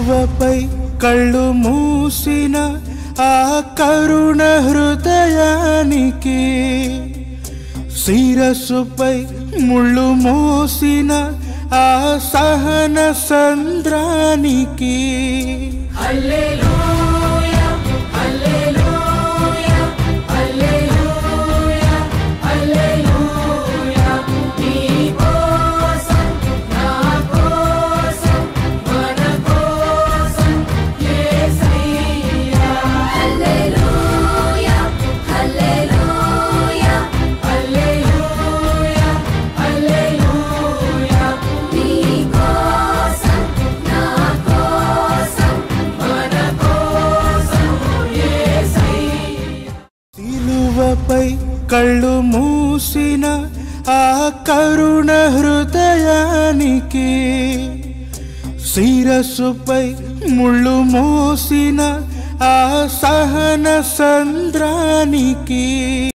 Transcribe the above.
సిలువపై కళ్ళు మూసిన ఆ కరుణ హృదయానికి, శిరస్సుపై ముళ్ళు మోసిన ఆ సహన సంద్రానికి, హల్లెలూయా హల్లెలూయా హల్లెలూయా హల్లెలూయా నీ కోసం నా కోసం మన కోసం యేసయ్యా, హల్లెలూయా హల్లెలూయా హల్లెలూయా హల్లెలూయా నీ కోసం నా కోసం మన కోసం యేసయ్యా. సిలువపై కళ్ళు మూసిన ఆ కరుణ హృదయానికి, శిరస్సుపై ముళ్ళు మోసిన ఆ సహన సంద్రానికి.